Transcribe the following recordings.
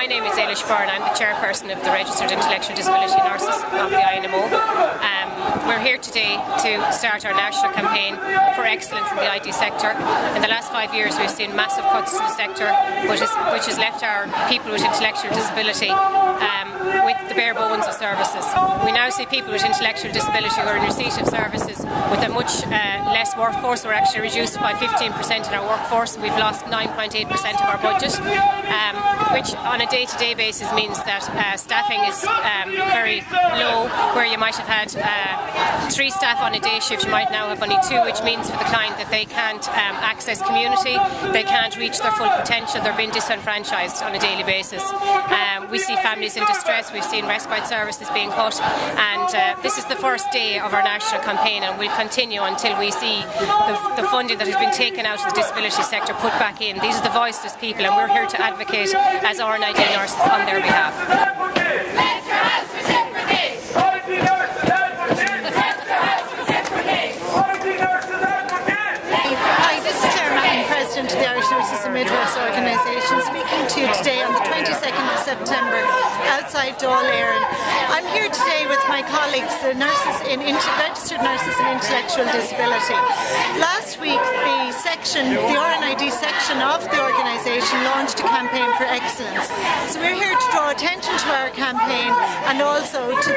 My name is Eilish Byrne. I'm the chairperson of the Registered Intellectual Disability Nurses of the INMO. We're here today to start our national campaign for excellence in the ID sector. In the last 5 years we've seen massive cuts to the sector, which has left our people with intellectual disability with the bare bones of services. We now see people with intellectual disability who are in receipt of services with a much less workforce. We're actually reduced by 15% in our workforce. We've lost 9.8% of our budget, which on a day-to-day basis means that staffing is very low. Where you might have had 3 staff on a day shift, you might now have only 2, which means for the client that they can't access community, they can't reach their full potential, they're being disenfranchised on a daily basis. We see families in distress, we've seen respite services being cut, and this is the first day of our national campaign, and we'll continue until we see the funding that has been taken out of the disability sector put back in. These are the voiceless people, and we're here to advocate as RNID nurses on their behalf. To the Irish Nurses and Midwives organisation, speaking to you today on the 22nd of September outside Dáil, Éireann. I'm here today with my colleagues, the registered nurses in intellectual disability. Last week the RNID section of the organisation launched a campaign for excellence. So we're here to draw attention to our campaign and also to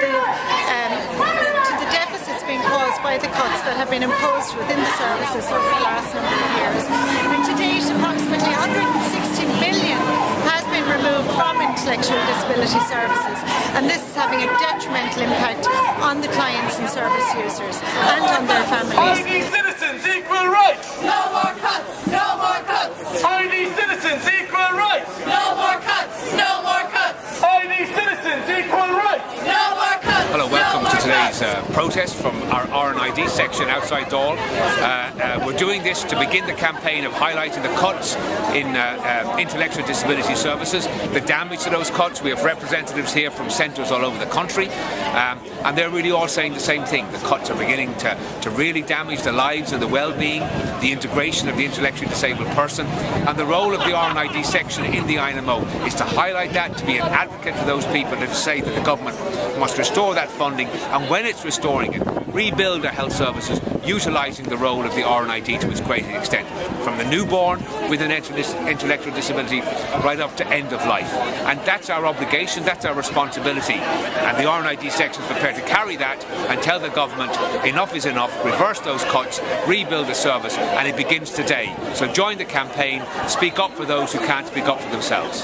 the deficits being caused by the cuts that have been imposed within the services over the last number of years. And to date, approximately 160 million has been removed from intellectual disability services, and this is having a detrimental impact on the clients and service users and on their families. ID citizens equal rights! No more cuts! No more cuts! ID citizens equal rights! No more cuts! No more cuts! ID citizens equal rights! No more cuts! Hello, welcome to today's protest from our RNID section outside Dáil. We're doing this to begin the campaign of highlighting the cuts in intellectual disability services, the damage to those cuts. We have representatives here from centres all over the country, and they're really all saying the same thing. The cuts are beginning to really damage the lives and the well-being, the integration of the intellectually disabled person, and the role of the RNID section in the INMO is to highlight that, to be an advocate for those people, and to say that the government must restore that funding, and when it's restoring it, rebuild our health services, utilising the role of the RNID to its greatest extent, from the newborn with an intellectual disability right up to end of life. And that's our obligation, that's our responsibility, and the RNID section is prepared to carry that and tell the government enough is enough, reverse those cuts, rebuild the service, and it begins today. So join the campaign, speak up for those who can't speak up for themselves.